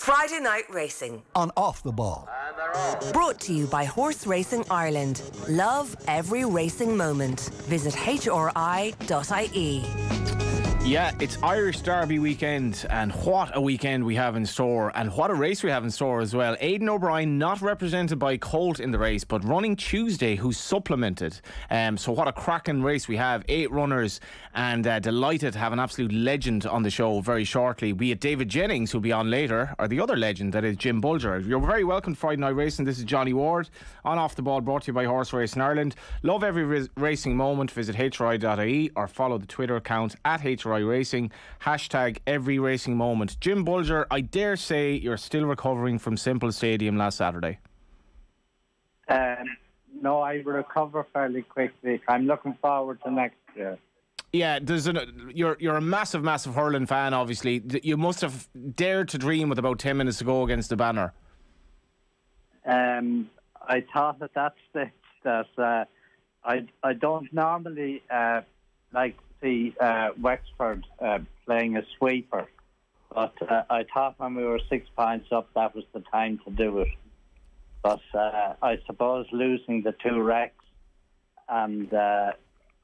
Friday Night Racing on Off the Ball. Brought to you by Horse Racing Ireland. Love every racing moment. Visit HRI.ie. Yeah, it's Irish Derby weekend, and what a weekend we have in store, and what a race we have in store as well. Aidan O'Brien not represented by Colt in the race, but running Tuesday, who's supplemented. So what a cracking race we have. 8 runners, and delighted to have an absolute legend on the show very shortly. Be it David Jennings, who'll be on later, or the other legend, that is Jim Bolger. You're very welcome to Friday Night Racing. This is Johnny Ward on Off the Ball, brought to you by Horse Racing Ireland. Love every racing moment. Visit HRI.ie or follow the Twitter account at HRI Racing, hashtag every racing moment. Jim Bolger, I dare say you're still recovering from Simple Stadium last Saturday. No, I recover fairly quickly. I'm looking forward to next year. Yeah, you're a massive hurling fan, obviously. You must have dared to dream with about 10 minutes to go against the banner. I thought at that stage that I don't normally like see Wexford playing a sweeper, but I thought when we were 6 points up that was the time to do it. But I suppose losing the 2 wrecks and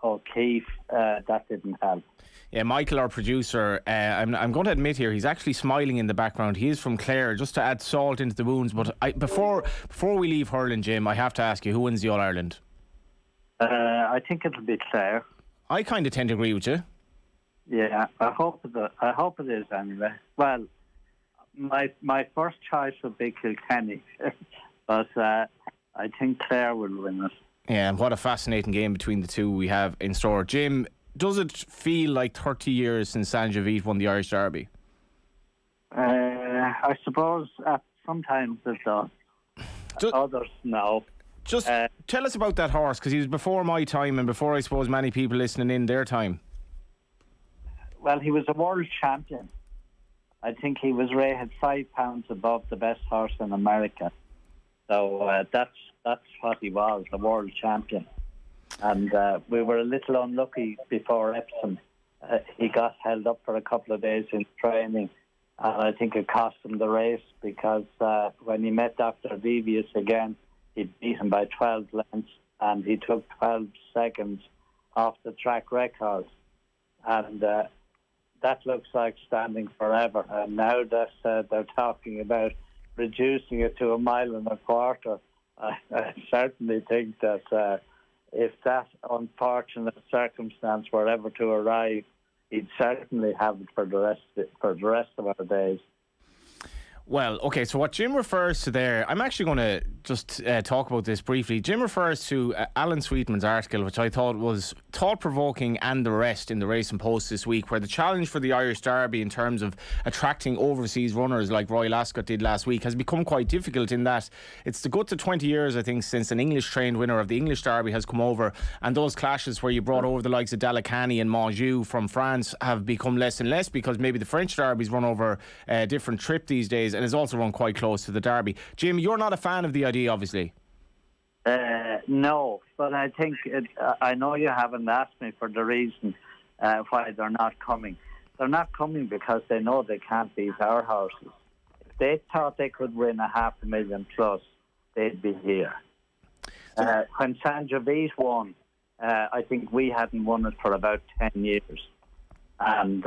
O'Keefe, that didn't help. Yeah, Michael, our producer, I'm going to admit here, he's actually smiling in the background. He is from Clare, just to add salt into the wounds. But before we leave hurling, Jim, I have to ask you, who wins the All-Ireland? I think it'll be Clare. I kind of tend to agree with you. Yeah, I hope it is anyway. Well, my first choice would be Kilkenny, but I think Clare will win it. Yeah, and what a fascinating game between the two we have in store. Jim, does it feel like 30 years since Sanjavit won the Irish Derby? I suppose sometimes it does. Others, no. Just tell us about that horse, because he was before my time and before, I suppose, many people listening in their time. Well, he was a world champion. I think he was rated 5 pounds above the best horse in America. So that's what he was, a world champion. And we were a little unlucky before Epsom. He got held up for a couple of days in training, and I think it cost him the race, because when he met Dr. Devious again, he beat him by 12 lengths, and he took 12 seconds off the track record. And that looks like standing forever. And now that they're talking about reducing it to 1.25 miles, I certainly think that if that unfortunate circumstance were ever to arrive, he'd certainly have it for the rest of our days. Well, okay, so what Jim refers to there, I'm actually going to just talk about this briefly. Jim refers to Alan Sweetman's article, which I thought was thought-provoking and the rest in the Racing Post this week, where the challenge for the Irish Derby in terms of attracting overseas runners like Royal Ascot did last week has become quite difficult, in that it's the guts of 20 years, I think, since an English-trained winner of the English Derby has come over, and those clashes where you brought over the likes of Dalacani and Monjou from France have become less and less, because maybe the French Derbies run over a different trip these days, and is also run quite close to the Derby. Jim, you're not a fan of the idea, obviously. No, but I think I know you haven't asked me for the reason why they're not coming. They're not coming because they know they can't beat our horses. If they thought they could win 500,000 plus, they'd be here. When Sanjavit won, I think we hadn't won it for about 10 years. And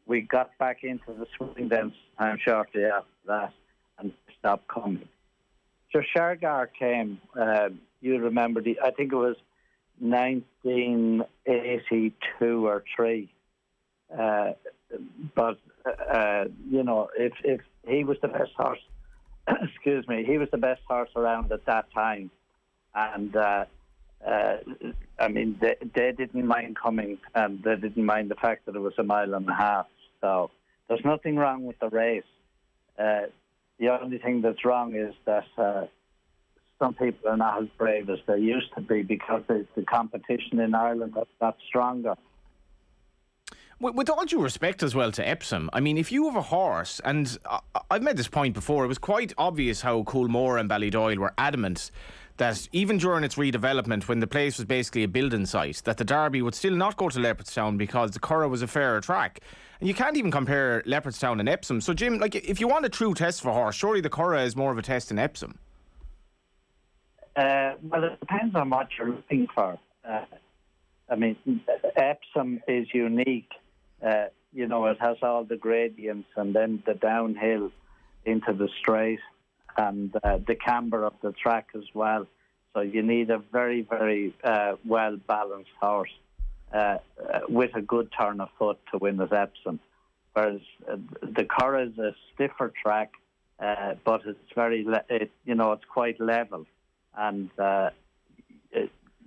we got back into the swing then shortly after that and stopped coming. So Shergar came, you remember, I think it was 1982 or 3. But, if he was the best horse, excuse me, he was the best horse around at that time. And, they didn't mind coming, and they didn't mind the fact that it was 1.5 miles. So there's nothing wrong with the race. The only thing that's wrong is that some people are not as brave as they used to be, because the competition in Ireland got stronger. With all due respect as well to Epsom, I mean, if you have a horse, and I've made this point before, it was quite obvious how Coolmore and Ballydoyle were adamant that even during its redevelopment, when the place was basically a building site, that the Derby would still not go to Leopardstown because the Curragh was a fairer track. And you can't even compare Leopardstown and Epsom. So, Jim, like, if you want a true test for a horse, surely the Curragh is more of a test than Epsom. Well, it depends on what you're looking for. I mean, Epsom is unique. You know, it has all the gradients and then the downhill into the straight and the camber of the track as well. So you need a very, very well-balanced horse with a good turn of foot to win at Epsom. Whereas the Curragh is a stiffer track, but it's it's quite level. And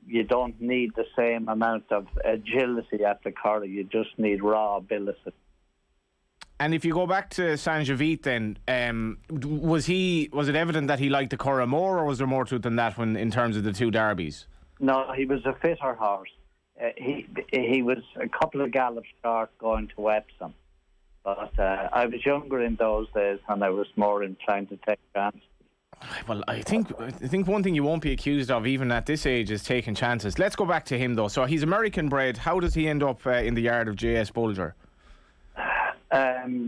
you don't need the same amount of agility at the Curragh. You just need raw ability. And if you go back to Saint-Gevit then, was it evident that he liked the Curragh more, or was there more to it than that in terms of the two derbies? No, he was a fitter horse. He was a couple of gallops short going to Epsom. But I was younger in those days and I was more inclined to take chances. Well, I think one thing you won't be accused of, even at this age, is taking chances. Let's go back to him, though. So he's American bred. How does he end up in the yard of J.S. Bolger? I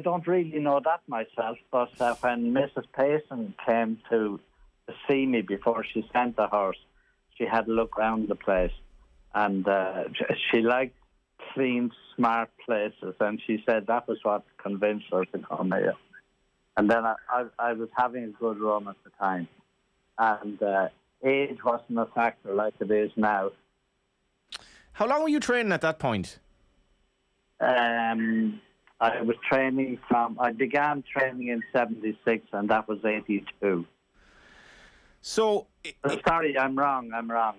don't really know that myself, but when Mrs. Payson came to see me before she sent the horse, she had a look around the place, and she liked clean, smart places, and she said that was what convinced her to come here. And then I was having a good run at the time. And age wasn't a factor like it is now. How long were you training at that point? I began training in 76 and that was 82. So... sorry, I'm wrong.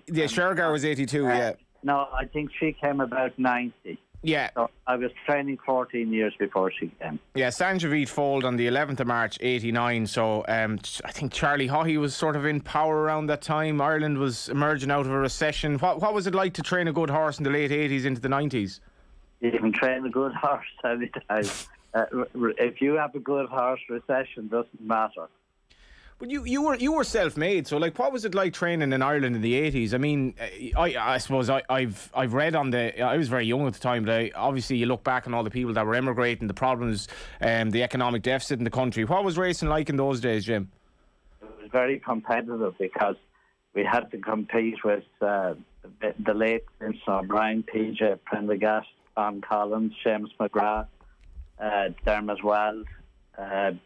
Yeah, Shergar was 82, yeah. No, I think she came about 90. Yeah. So I was training 14 years before she came. Yeah, Saint-Gevit foaled on the 11th of March, 89. So I think Charlie Haughey was sort of in power around that time. Ireland was emerging out of a recession. What was it like to train a good horse in the late 80s into the 90s? You can train a good horse any time. If you have a good horse, recession doesn't matter. But you were self-made, so like, what was it like training in Ireland in the 80s? I mean, I suppose I've read on I was very young at the time, but obviously you look back on all the people that were emigrating, the problems, the economic deficit in the country. What was racing like in those days, Jim? It was very competitive because we had to compete with the late Vincent O'Brien, PJ Prendergast, Tom Collins, Seamus McGrath, Dermot Weld,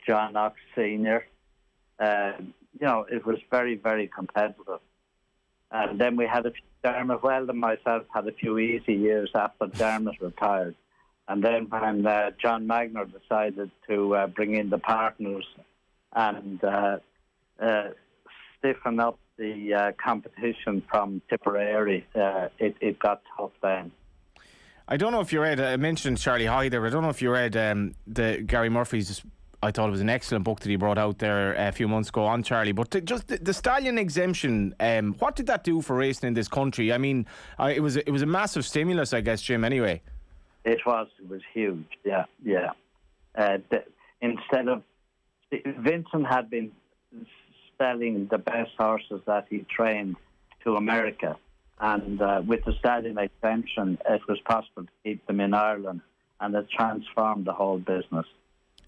John Knox Sr. It was very, very competitive. And then we had Dermot Weld and myself had a few easy years after Dermot retired. And then when John Magner decided to bring in the partners and stiffen up the competition from Tipperary, it got tough then. I don't know if you read, I mentioned Charlie Haughey there, I don't know if you read the Gary Murphy's, I thought it was an excellent book that he brought out there a few months ago on Charlie. But just the stallion exemption, what did that do for racing in this country? I mean, it was a massive stimulus, I guess, Jim, anyway. It was huge, yeah. Instead of... Vincent had been selling the best horses that he trained to America. And with the stallion exemption, it was possible to keep them in Ireland. And it transformed the whole business.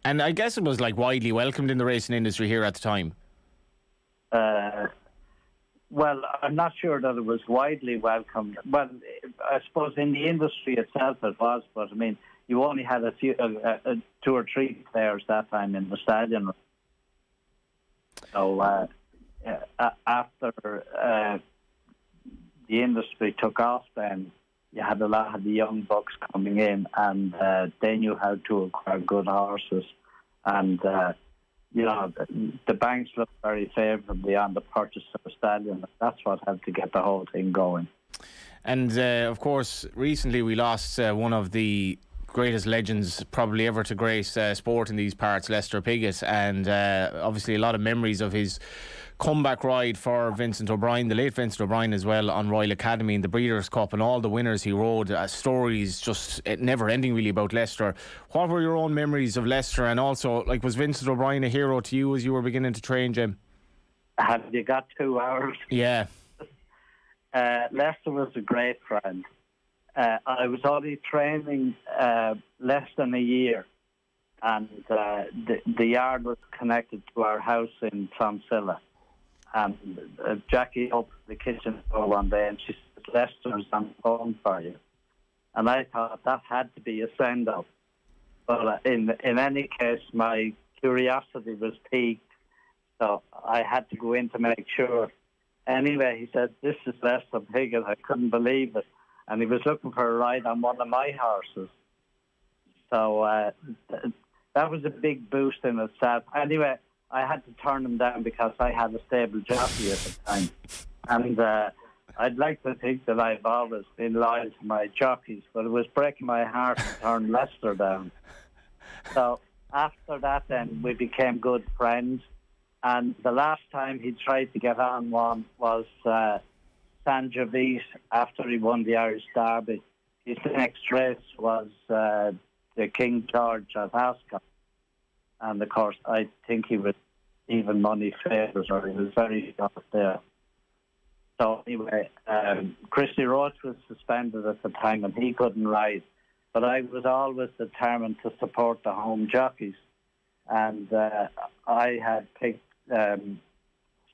And I guess it was like widely welcomed in the racing industry here at the time. Well, I'm not sure that it was widely welcomed. Well, I suppose in the industry itself it was, but I mean, you only had a few, 2 or 3 players that time in the stallion. So after the industry took off, then you had a lot of the young bucks coming in, and they knew how to acquire good horses. And, the banks looked very favourably on the purchase of a stallion. That's what had to get the whole thing going. And, of course, recently we lost one of the greatest legends probably ever to grace sport in these parts, Lester Piggott. And obviously a lot of memories of his comeback ride for Vincent O'Brien, the late Vincent O'Brien as well, on Royal Academy in the Breeders' Cup, and all the winners he rode. Stories just never ending really about Lester. What were your own memories of Lester? And also, like, was Vincent O'Brien a hero to you as you were beginning to train, Jim? Have you got 2 hours? Yeah. Lester was a great friend. I was only training less than a year, and the yard was connected to our house in Clonsilla. And Jackie opened the kitchen door one day and she said, Lester's on the phone for you. And I thought that had to be a send-up. But in any case, my curiosity was piqued, so I had to go in to make sure. Anyway, he said, this is Lester Piggott. I couldn't believe it. And he was looking for a ride on one of my horses. So that was a big boost in itself. Anyway, I had to turn him down because I had a stable jockey at the time. And I'd like to think that I've always been loyal to my jockeys, but it was breaking my heart to turn Lester down. So after that, then, we became good friends. And the last time he tried to get on one was Sangiovese after he won the Irish Derby. His next race was the King George at Ascot. And, of course, I think he was even money favourite, or he was very short there. So, anyway, Christy Roach was suspended at the time and he couldn't ride. But I was always determined to support the home jockeys. And I had picked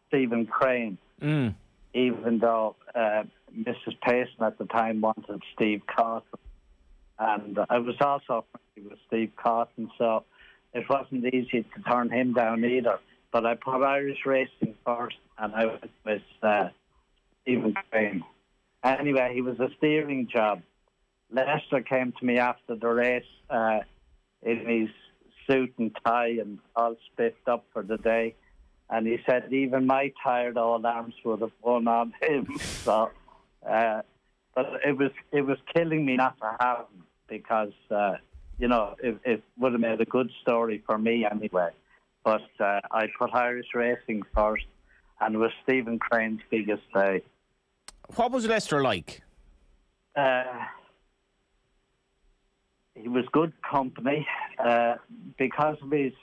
Stephen Crane, even though Mrs. Payson at the time wanted Steve Cawthon. And I was also friendly with Steve Cawthon, so it wasn't easy to turn him down either. But I put Irish Racing first, and I went with Stephen Crane. Anyway, he was a steering job. Lester came to me after the race in his suit and tie and all spiffed up for the day. And he said even my tired old arms would have won on him. So, but it was killing me not to have him because, it would have made a good story for me anyway. But I put Irish Racing first, and it was Stephen Crane's biggest day. What was Lester like? He was good company. Because of his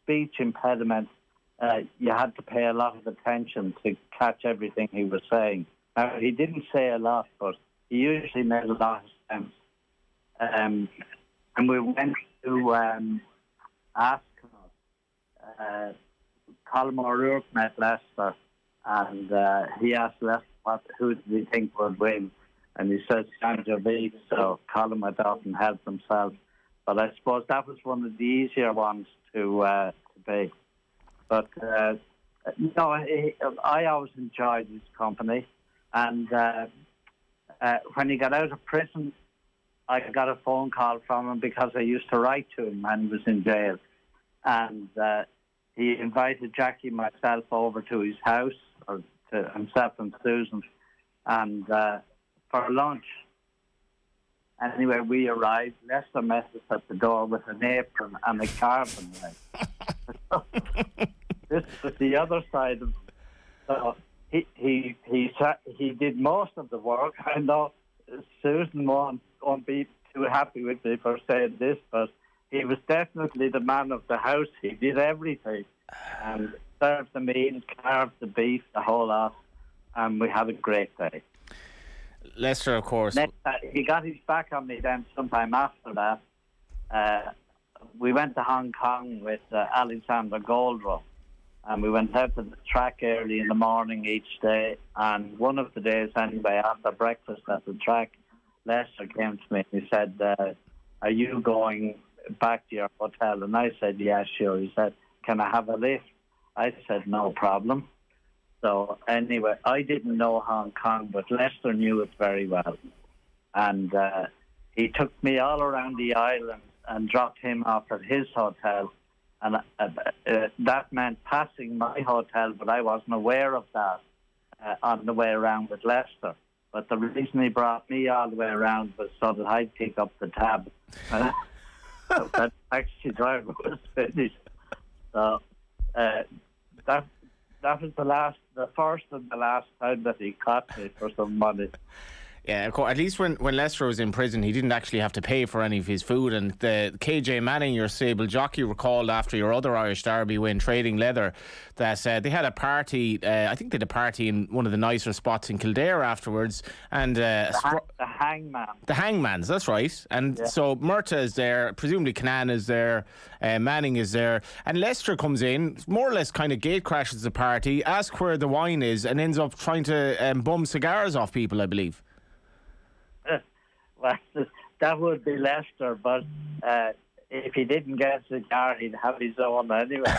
speech impediment, you had to pay a lot of attention to catch everything he was saying. Now, he didn't say a lot, but he usually made a lot of sense. And we went to Ascot. Colm O'Rourke met Lester, and he asked Lester who did he think would win. And he said Sangiovese, so Colm went out and helped himself. But I suppose that was one of the easier ones to beat. But, I always enjoyed his company. And when he got out of prison, I got a phone call from him because I used to write to him when he was in jail. And he invited Jackie and myself over to his house, or to himself and Susan, and for lunch. Anyway, we arrived. Lester met us at the door with an apron and a carving knife. This was the other side of it. So he did most of the work. I know Susan won't be too happy with me for saying this, but he was definitely the man of the house. He did everything. And served the meal, carved the beef, the whole lot. And we had a great day. Lester, of course. He got his back on me then sometime after that. We went to Hong Kong with Alexander Goldrow, and we went out to the track early in the morning each day. And one of the days, anyway, after breakfast at the track, Lester came to me and he said, are you going back to your hotel? And I said, yeah, sure. He said, can I have a lift? I said, no problem. So anyway, I didn't know Hong Kong, but Lester knew it very well. And he took me all around the island and dropped him off at his hotel. And that meant passing my hotel, but I wasn't aware of that on the way around with Lester. But the reason he brought me all the way around was so that I'd pick up the tab. So that taxi driver was finished. So that was the first and the last time that he caught me for some money. Yeah, of course, at least when Lester was in prison, he didn't actually have to pay for any of his food. And the KJ Manning, your sable jockey, recalled after your other Irish Derby win, Trading Leather, that they had a party. I think they had a party in one of the nicer spots in Kildare afterwards. And the Hangman. The Hangmans, that's right. And so Murta is there, presumably Canan is there, Manning is there, and Lester comes in, more or less kind of gate crashes the party, asks where the wine is, and ends up trying to bum cigars off people, I believe. Well, that would be Lester, but if he didn't get a cigar, he'd have his own anyway.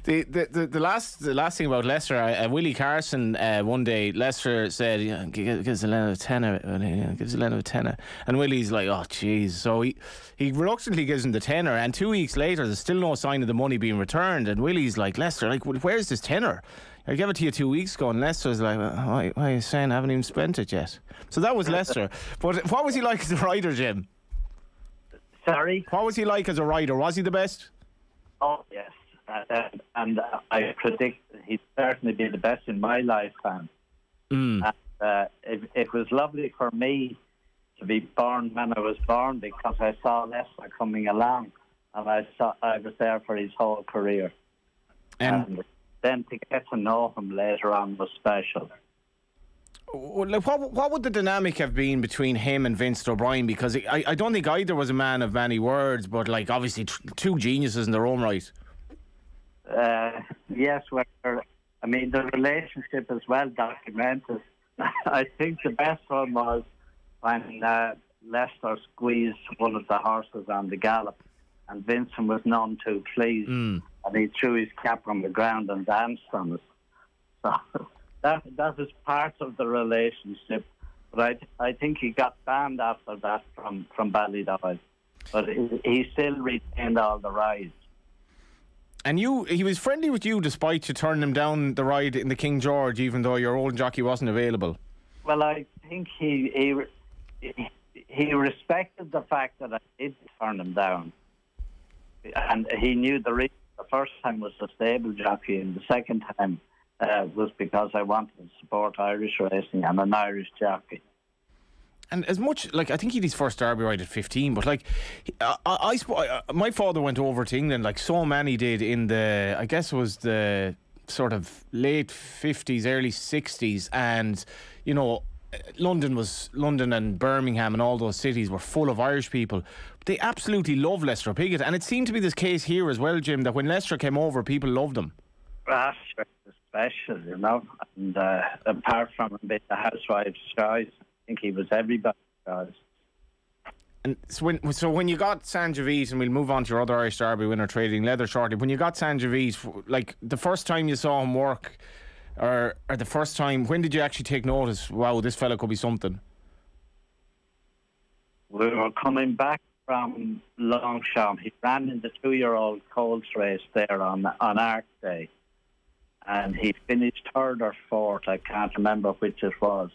The last thing about Lester, Willie Carson, one day, Lester said, gives a Len a tenner, and Willie's like, oh, jeez. So he reluctantly gives him the tenner, and 2 weeks later, there's still no sign of the money being returned, and Willie's like, Lester, like, where's this tenner? I gave it to you 2 weeks ago, and Lester's like, why are you saying I haven't even spent it yet? So that was Lester. But what was he like as a rider, Jim? Sorry? What was he like as a rider? Was he the best? Oh, yes. And I predict he'd certainly be the best in my lifetime. And it was lovely for me to be born when I was born, because I saw Lester coming along, and I was there for his whole career. And then to get to know him later on was special. What would the dynamic have been between him and Vincent O'Brien? Because I don't think either was a man of many words, but like obviously two geniuses in their own right. Yes, I mean the relationship is well documented. I think the best one was when Lester squeezed one of the horses on the gallop, and Vincent was none too pleased, and he threw his cap on the ground and danced on it. So that was part of the relationship. But I think he got banned after that from Ballydoyle. But he still retained all the rides. And he was friendly with you despite you turning him down the ride in the King George, even though your old jockey wasn't available. Well, I think he respected the fact that I did turn him down. And he knew the reason. The first time was the stable jockey, and the second time was because I wanted to support Irish racing and an Irish jockey. And as much, like, I think he had his first Derby ride at 15, but like, my father went over to England like so many did in the, I guess it was the sort of late 50s, early 60s, and, you know, London and Birmingham and all those cities were full of Irish people. They absolutely love Lester Piggott, and it seemed to be this case here as well, Jim, that when Lester came over, people loved him. Sure, special, you know, and apart from him being the housewife's choice, I think he was everybody's choice. And so when you got Sangiovese, and we'll move on to your other Irish Derby winner, Trading Leather, shortly. When you got Sangiovese, like the first time you saw him work, or the first time, when did you actually take notice? Wow, this fella could be something. We were coming back from Longchamp. He ran in the 2-year-old Colts race there on Arc Day, and he finished third or fourth. I can't remember which it was.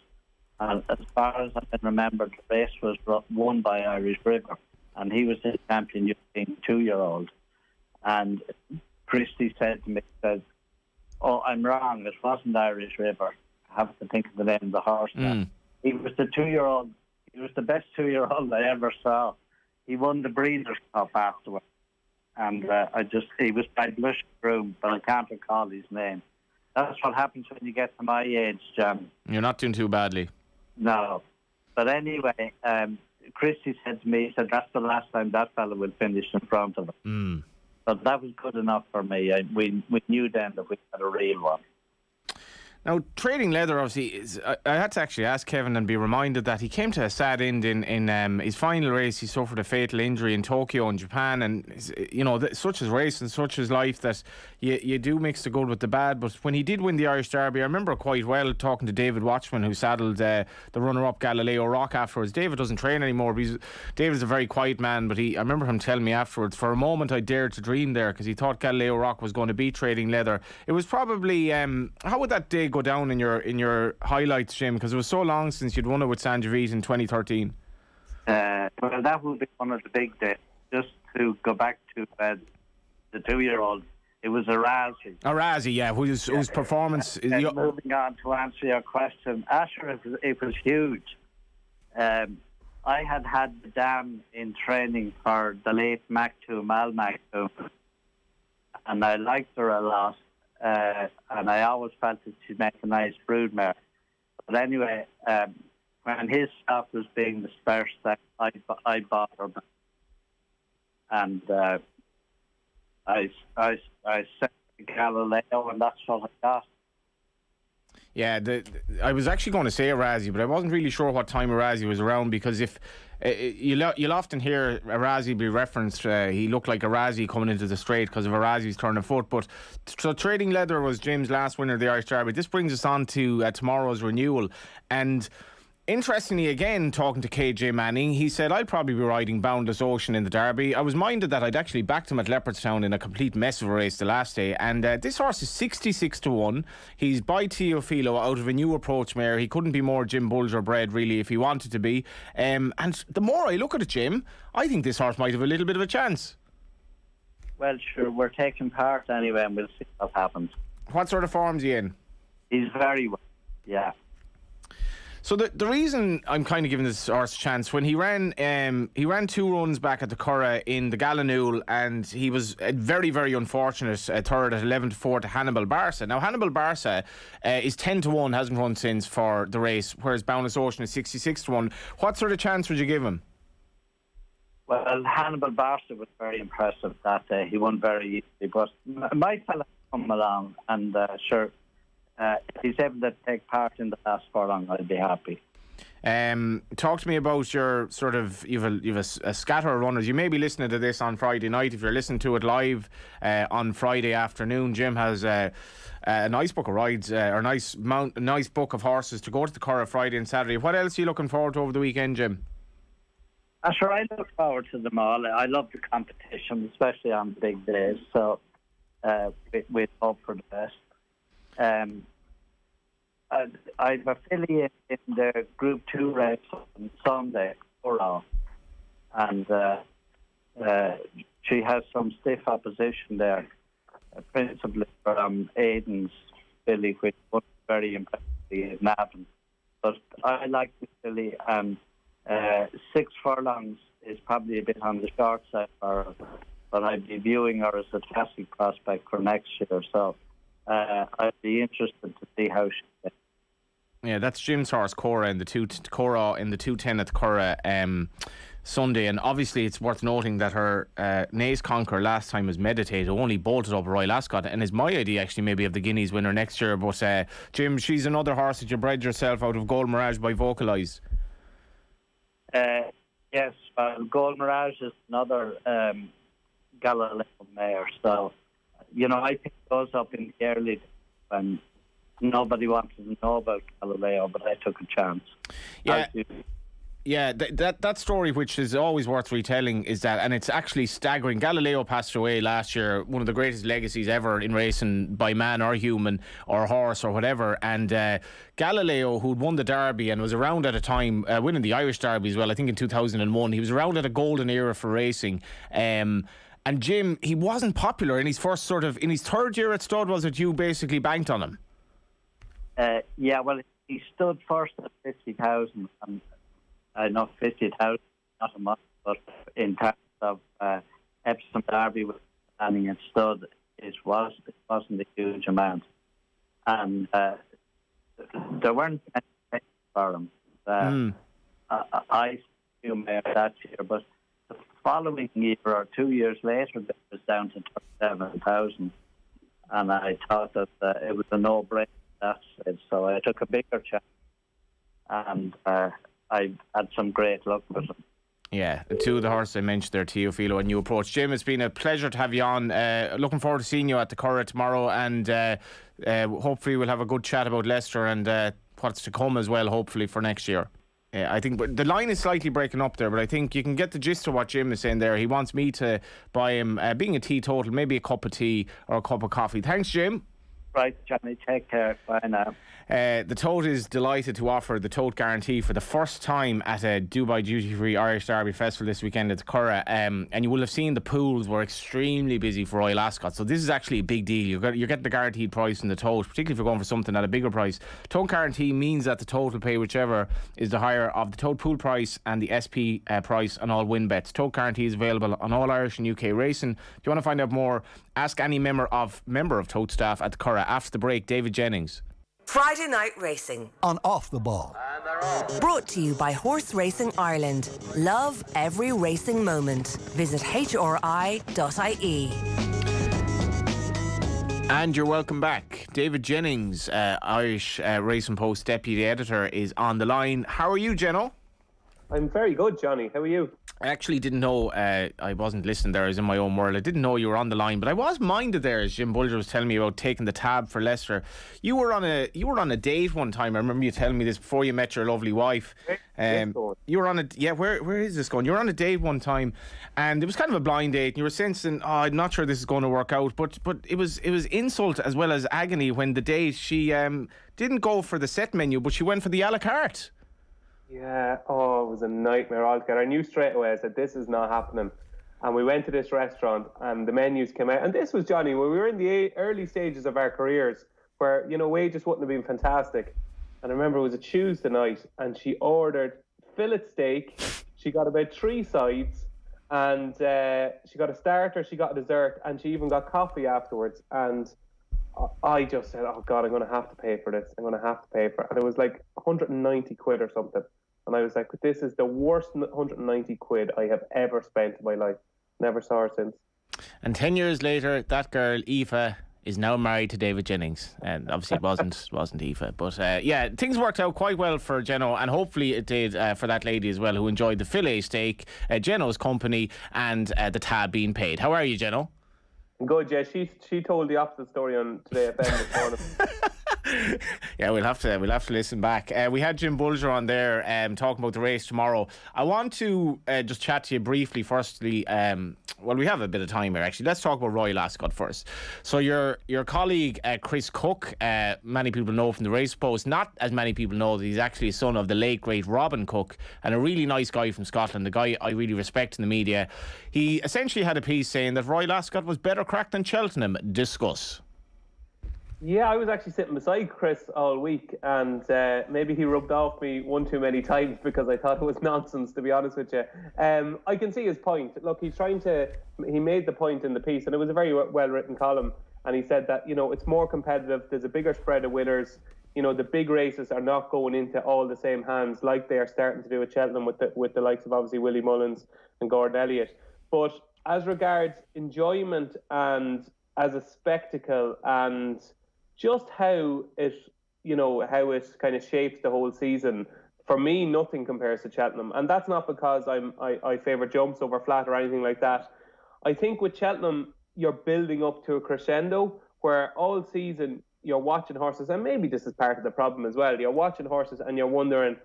And as far as I can remember, the race was won by Irish River, and he was the champion being 2-year-old. And Christy said to me, "Oh, I'm wrong. It wasn't Irish River. I have to think of the name of the horse now." He was the 2-year-old. He was the best 2-year-old I ever saw. He won the Breeders' Cup afterwards. And he was by Blush Groom, but I can't recall his name. That's what happens when you get to my age, John. You're not doing too badly. No. But anyway, Christy said to me, he said, that's the last time that fella will finish in front of him. But that was good enough for me. We knew then that we had a real one. Now, Trading Leather, obviously, I had to actually ask Kevin and be reminded that he came to a sad end in his final race. He suffered a fatal injury in Tokyo in Japan, and you know, such is race and such is life, that you do mix the good with the bad. But when he did win the Irish Derby, I remember quite well talking to David Watchman, who saddled the runner-up Galileo Rock afterwards. David doesn't train anymore, but David's a very quiet man, but I remember him telling me afterwards, for a moment I dared to dream there, because he thought Galileo Rock was going to beat Trading Leather. It was probably, how would that day go down in your highlights, Jim? Because it was so long since you'd won it with Sangiovese in 2013. Well, that would be one of the big days. Just to go back to the 2-year-old, it was a Razzie. Yeah, whose performance... Moving on to answer your question, Asher, it was huge. I had the dam in training for the late Mal Mactoom, and I liked her a lot, and I always felt that she'd make a nice broodmare. But anyway, when his stock was being dispersed, I bought her back. And I sent to Galileo, and that's what I got. Yeah, I was actually going to say Arazi, but I wasn't really sure what time Arazi was around, because if you'll often hear Arazi be referenced, he looked like Arazi coming into the straight because of Arazi's turn of foot. But so Trading Leather was Jim's last winner of the Irish Derby. This brings us on to tomorrow's renewal, and interestingly, again, talking to KJ Manning, he said, I'll probably be riding Boundless Ocean in the Derby. I was minded that I'd actually backed him at Leopardstown in a complete mess of a race the last day. And this horse is 66-1. He's by Teofilo out of a new approach mare. He couldn't be more Jim Bolger bred, really, if he wanted to be. And the more I look at it, Jim, I think this horse might have a little bit of a chance. Well, sure, we're taking part anyway, and we'll see what happens. What sort of form's he in? He's very well, yeah. So the reason I'm kind of giving this horse a chance, when he ran 2 runs back at the Curragh in the Gallinule, and he was very, very unfortunate third at 11-4 to Hannibal Barca. Now Hannibal Barca is 10-1, hasn't run since for the race, whereas Boundless Ocean is 66-1. What sort of chance would you give him? Well, Hannibal Barca was very impressive that day. He won very easily, but my fella come along, and sure. If he's able to take part in the last furlong, I'd be happy. Talk to me about your sort of, you've a scatter of runners. You may be listening to this on Friday night. If you're listening to it live on Friday afternoon, Jim has a nice book of rides, or a nice book of horses to go to the Curragh Friday and Saturday. What else are you looking forward to over the weekend, Jim? Sure, I look forward to them all. I love the competition, especially on big days. So we hope for the best. I've affiliated in the Group 2 race on Sunday, and she has some stiff opposition there, principally from Aiden's filly, which was very impressively in Navan. But I like the filly, and 6 furlongs is probably a bit on the short side for her, but I'd be viewing her as a classic prospect for next year. So I'd be interested to see how she gets. Yeah, that's Jim's horse, Cora, in the 210 at the Curragh Sunday. And obviously it's worth noting that her Naas Conqueror last time was Meditate, who only bolted up Royal Ascot, and is my idea actually maybe of the Guineas winner next year. But Jim, she's another horse that you bred yourself out of Gold Mirage by Vocalise. Yes, Gold Mirage is another Galileo mare. So, I picked those up in the early days when nobody wanted to know about Galileo, but I took a chance. Yeah, that story, which is always worth retelling, is that, and it's actually staggering. Galileo passed away last year, one of the greatest legacies ever in racing by man or human or horse or whatever. And Galileo, who'd won the Derby and was around at a time, winning the Irish Derby as well, I think in 2001, he was around at a golden era for racing. And Jim, he wasn't popular in his third year at stud. Was it you basically banked on him? Well, he stood first at 50,000, and I know 50,000, not a much, but in terms of Epsom Derby with standing at stud, it wasn't a huge amount, and there weren't any for him. I assume that year, but the following year or 2 years later, it was down to 37,000, and I thought that it was a no-brainer. So I took a bigger chance, and I had some great luck with them. Yeah, the two of the horses I mentioned there, Teofilo and New Approach. Jim, it's been a pleasure to have you on. Looking forward to seeing you at the Curragh tomorrow, and hopefully we'll have a good chat about Leicester and what's to come as well, hopefully, for next year. I think the line is slightly breaking up there, but I think you can get the gist of what Jim is saying there. He wants me to buy him, being a teetotal, maybe a cup of tea or a cup of coffee. Thanks, Jim. Right, Johnny. Take care. Bye now. The Tote is delighted to offer the Tote Guarantee for the first time at a Dubai Duty Free Irish Derby Festival this weekend at Curragh. And you will have seen the pools were extremely busy for Royal Ascot. So this is actually a big deal. You're getting the guaranteed price in the Tote, particularly if you're going for something at a bigger price. Tote Guarantee means that the Tote will pay whichever is the higher of the Tote pool price and the SP price on all win bets. Tote Guarantee is available on all Irish and UK racing. If you want to find out more, ask any member of Tote staff at the Curragh. After the break, David Jennings. Friday Night Racing on Off the Ball. Brought to you by Horse Racing Ireland. Love every racing moment. Visit HRI.ie. And you're welcome back. David Jennings, Irish Racing Post Deputy Editor, is on the line. How are you, Jenno? I'm very good, Johnny. How are you? I actually didn't know, I wasn't listening there, I was in my own world. I didn't know you were on the line, but I was minded there as Jim Bolger was telling me about taking the tab for Leicester. You were on a date one time. I remember you telling me this before you met your lovely wife. You were on a where is this going? You were on a date one time, and it was kind of a blind date, and you were sensing, I'm not sure this is going to work out. But it was insult as well as agony when the date she didn't go for the set menu, but she went for the a la carte. Yeah, it was a nightmare altogether. I knew straight away, I said, this is not happening. And we went to this restaurant and the menus came out. And this was, Johnny, when we were in the early stages of our careers where, wages wouldn't have been fantastic. And I remember it was a Tuesday night and she ordered fillet steak. She got about 3 sides and she got a starter, she got a dessert, and she even got coffee afterwards. And I just said, oh God, I'm going to have to pay for this. I'm going to have to pay for it. And it was like 190 quid or something. And I was like, this is the worst 190 quid I have ever spent in my life. Never saw her since. And 10 years later, that girl, Aoife, is now married to David Jennings. And obviously it wasn't Aoife. But things worked out quite well for Jenno. And hopefully it did for that lady as well, who enjoyed the fillet steak, Jenno's company, and the tab being paid. How are you, Jenno? Good, yeah. She told the opposite story on Today FM this morning. Yeah, we'll have to listen back. We had Jim Bolger on there talking about the race tomorrow. I want to just chat to you briefly. Firstly, we have a bit of time here actually. Let's talk about Royal Ascot first. So your colleague Chris Cook, many people know from the Race Post. Not as many people know that he's actually a son of the late great Robin Cook, and a really nice guy from Scotland. The guy I really respect in the media. He essentially had a piece saying that Royal Ascot was better cracked than Cheltenham. Discuss. Yeah, I was actually sitting beside Chris all week, and maybe he rubbed off me one too many times because I thought it was nonsense, to be honest with you. I can see his point. Look, he made the point in the piece, and it was a very well-written column, and he said that, it's more competitive, there's a bigger spread of winners, the big races are not going into all the same hands like they are starting to do at Cheltenham with the likes of obviously Willie Mullins and Gordon Elliott. But as regards enjoyment and as a spectacle and just how it kind of shapes the whole season, for me, nothing compares to Cheltenham. And that's not because I favour jumps over flat or anything like that. I think with Cheltenham, you're building up to a crescendo where all season you're watching horses, and maybe this is part of the problem as well. You're watching horses and you're wondering,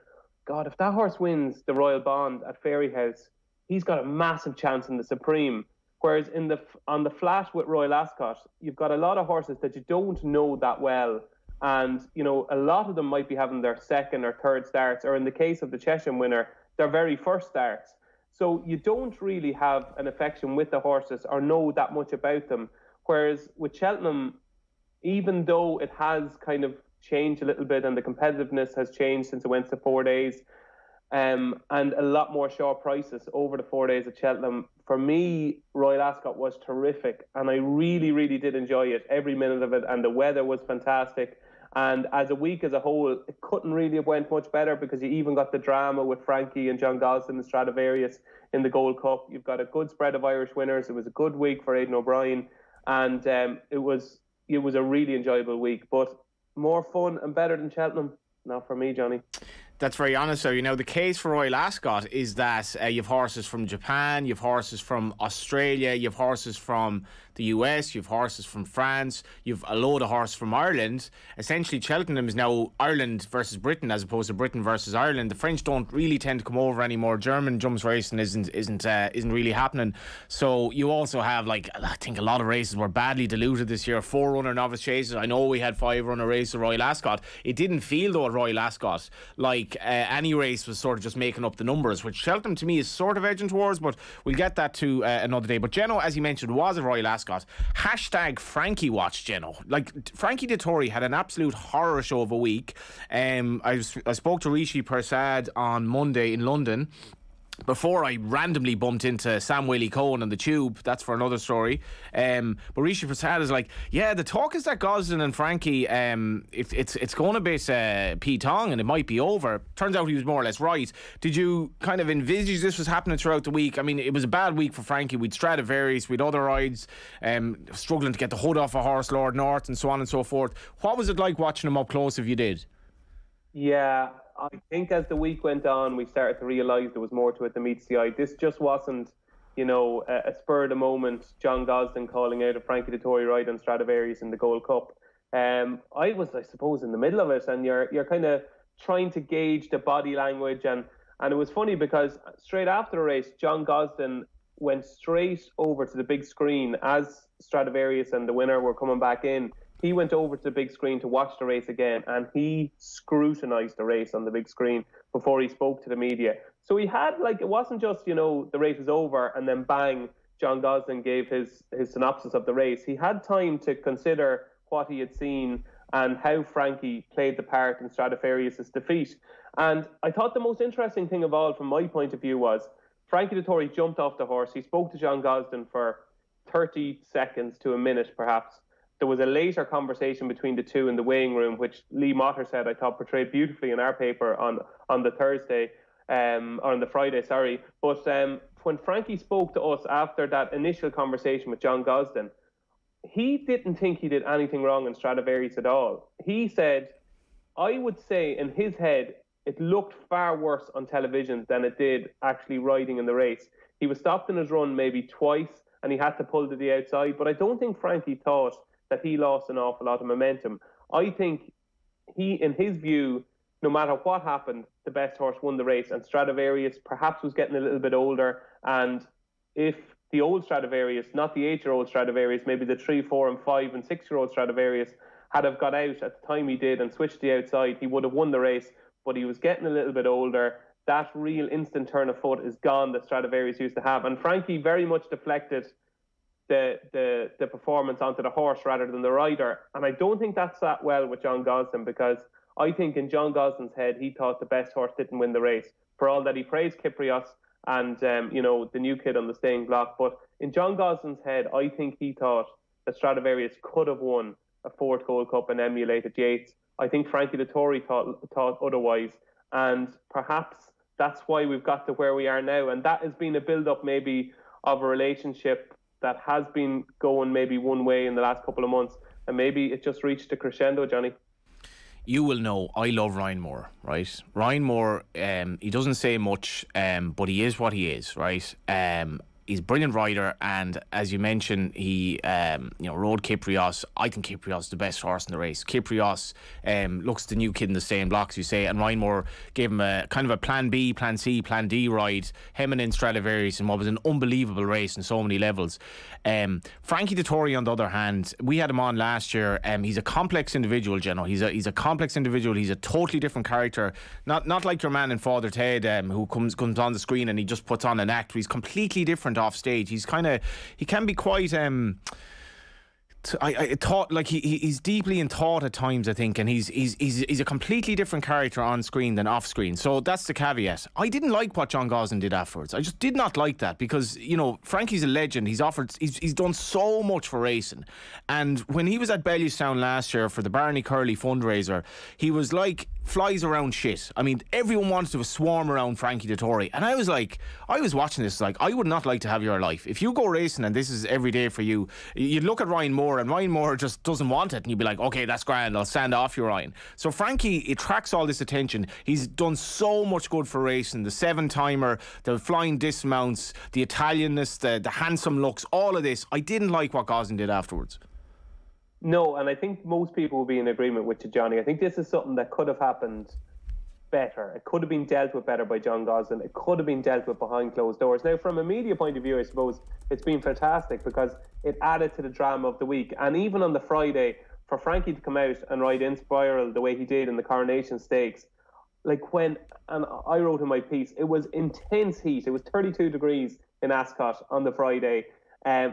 God, if that horse wins the Royal Bond at Fairyhouse, he's got a massive chance in the Supreme. Whereas on the flat with Royal Ascot, you've got a lot of horses that you don't know that well. And, a lot of them might be having their second or third starts, or in the case of the Cheshire winner, their very first starts. So you don't really have an affection with the horses or know that much about them. Whereas with Cheltenham, even though it has kind of changed a little bit and the competitiveness has changed since it went to 4 days, and a lot more short prices over the 4 days at Cheltenham, for me, Royal Ascot was terrific, and I really, really did enjoy it, every minute of it, and the weather was fantastic. And as a week as a whole, it couldn't really have went much better because you even got the drama with Frankie and John Gosden and Stradivarius in the Gold Cup. You've got a good spread of Irish winners. It was a good week for Aidan O'Brien, and it was a really enjoyable week. But more fun and better than Cheltenham? Not for me, Johnny. That's very honest. So, the case for Royal Ascot is that you have horses from Japan, you have horses from Australia, you have horses from the US, you have horses from France, you have a load of horses from Ireland. Essentially, Cheltenham is now Ireland versus Britain as opposed to Britain versus Ireland. The French don't really tend to come over anymore. German jumps racing isn't really happening. So you also have, I think a lot of races were badly diluted this year. 4-runner novice chases. I know we had 5-runner races at Royal Ascot. It didn't feel though at Royal Ascot like any race was sort of just making up the numbers, which Cheltenham to me is sort of edging towards, but we'll get that to another day. But Geno, as you mentioned, was at Royal Ascot. Hashtag Frankie watch Geno. Frankie Dettori had an absolute horror show of a week. I spoke to Rishi Persad on Monday in London before I randomly bumped into Sam Whaley-Cohen on the tube. That's for another story. But Rishi Prasad is like, yeah, the talk is that Gosden and Frankie, it's going a bit Pete Tong and it might be over. Turns out he was more or less right. Did you kind of envisage this was happening throughout the week? I mean, it was a bad week for Frankie. We'd Stradivarius, we'd other rides, struggling to get the hood off a horse, Lord North, and so on and so forth. What was it like watching him up close if you did? Yeah, I think as the week went on, we started to realise there was more to it than meets the eye. This just wasn't, a spur of the moment John Gosden calling out a Frankie Dettori ride on Stradivarius in the Gold Cup. I was, I suppose, in the middle of it, and you're kind of trying to gauge the body language, and it was funny because straight after the race, John Gosden went straight over to the big screen as Stradivarius and the winner were coming back in. He went over to the big screen to watch the race again, and he scrutinised the race on the big screen before he spoke to the media. So he had, it wasn't just, the race is over and then bang, John Gosden gave his synopsis of the race. He had time to consider what he had seen and how Frankie played the part in Stradivarius' defeat. And I thought the most interesting thing of all, from my point of view, was Frankie Dettori jumped off the horse. He spoke to John Gosden for 30 seconds to a minute, perhaps. There was a later conversation between the two in the weighing room, which Lee Motter said, I thought, portrayed beautifully in our paper on the Thursday, or on the Friday, sorry. But when Frankie spoke to us after that initial conversation with John Gosden, he didn't think he did anything wrong in Stradivarius at all. He said, I would say in his head, it looked far worse on television than it did actually riding in the race. He was stopped in his run maybe twice, and he had to pull to the outside. But I don't think Frankie thought that he lost an awful lot of momentum. I think he, in his view, no matter what happened, the best horse won the race, and Stradivarius perhaps was getting a little bit older, and if the old Stradivarius, not the 8-year-old Stradivarius, maybe the 3, 4 and 5 and 6-year-old Stradivarius had have got out at the time he did and switched the outside, he would have won the race, but he was getting a little bit older. That real instant turn of foot is gone that Stradivarius used to have, and Frankie very much deflected the performance onto the horse rather than the rider. And I don't think that sat well with John Gosden, because I think in John Gosden's head, he thought the best horse didn't win the race. For all that he praised Kyprios and, the new kid on the staying block. But in John Gosden's head, I think he thought that Stradivarius could have won a 4th Gold Cup and emulated Yates. I think Frankie Dettori thought otherwise. And perhaps that's why we've got to where we are now. And that has been a build-up maybe of a relationship that has been going maybe one way in the last couple of months, and maybe it just reached a crescendo, Johnny. You will know I love Ryan Moore, right? Ryan Moore, he doesn't say much, but he is what he is, right? He's a brilliant rider, and as you mentioned, he rode Kyprios. I think Kyprios is the best horse in the race. Kyprios looks the new kid in the same blocks, you say, and Ryan Moore gave him a kind of a plan B, plan C, plan D ride, him and in Stradivarius, in what was an unbelievable race on so many levels. Frankie Dettori, on the other hand, we had him on last year. He's a complex individual, Geno. He's a complex individual. He's a totally different character. Not like your man in Father Ted, who comes on the screen and he just puts on an act. He's completely different off stage. He can be quite I thought like he's deeply in thought at times, I think, and he's a completely different character on screen than off screen. So that's the caveat. I didn't like what John Gosden did afterwards. I just did not like that, because Frankie's a legend. He's done so much for racing, and when he was at Bellewstown last year for the Barney Curley fundraiser, he was like flies around shit. I mean, everyone wanted to swarm around Frankie Dettori. And I was watching this, like, I would not like to have your life. If you go racing and this is every day for you, you'd look at Ryan Moore, and Ryan Moore just doesn't want it. And you'd be like, okay, that's grand, I'll stand off you, Ryan. So Frankie attracts all this attention. He's done so much good for racing. The 7-timer, the flying dismounts, the Italianness, the handsome looks, all of this. I didn't like what Gosling did afterwards. No, and I think most people will be in agreement with you, Johnny. I think this is something that could have happened better. It could have been dealt with better by John Gosling. It could have been dealt with behind closed doors. Now, from a media point of view, I suppose it's been fantastic because it added to the drama of the week. And even on the Friday, for Frankie to come out and ride Inspiral the way he did in the Coronation Stakes, like when, and I wrote in my piece, it was intense heat. It was 32 degrees in Ascot on the Friday, and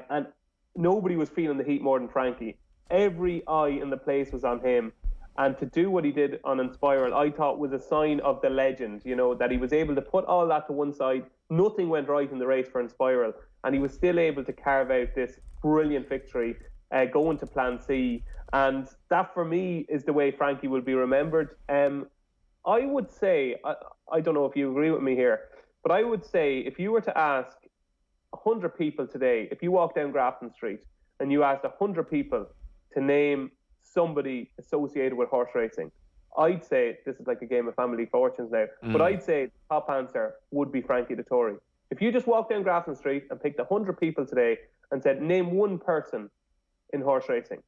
nobody was feeling the heat more than Frankie. Every eye in the place was on him, and to do what he did on Inspiral, I thought was a sign of the legend, you know, that he was able to put all that to one side. Nothing went right in the race for Inspiral, and he was still able to carve out this brilliant victory, going to Plan C, and that for me is the way Frankie will be remembered. I would say, I don't know if you agree with me here, but I would say if you were to ask 100 people today, if you walk down Grafton Street and you asked 100 people to name somebody associated with horse racing, I'd say, this is like a game of family fortunes now, but I'd say the top answer would be Frankie Dettori. If you just walked down Grafton Street and picked 100 people today and said, name one person in horse racing,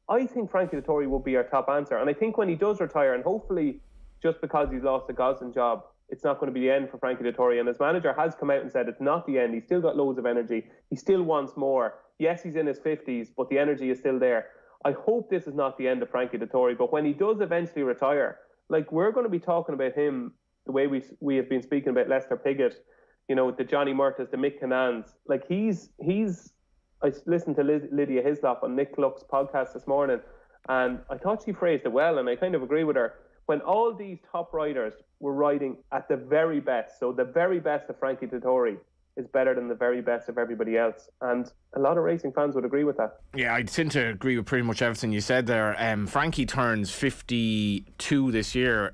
I think Frankie Dettori would be our top answer. And I think when he does retire, and hopefully just because he's lost the Gosling job, it's not going to be the end for Frankie Dettori. And his manager has come out and said it's not the end. He's still got loads of energy. He still wants more. Yes, he's in his 50s, but the energy is still there. I hope this is not the end of Frankie Dettori, but when he does eventually retire, like, we're going to be talking about him the way we have been speaking about Lester Piggott, you know, the Johnny Murtas, the Mick Canans. Like, I listened to Lydia Hislop on Nick Luck's podcast this morning, and I thought she phrased it well, and I kind of agree with her. When all these top riders were riding at the very best, so the very best of Frankie Dettori is better than the very best of everybody else. And a lot of racing fans would agree with that. Yeah, I tend to agree with pretty much everything you said there. Frankie turns 52 this year.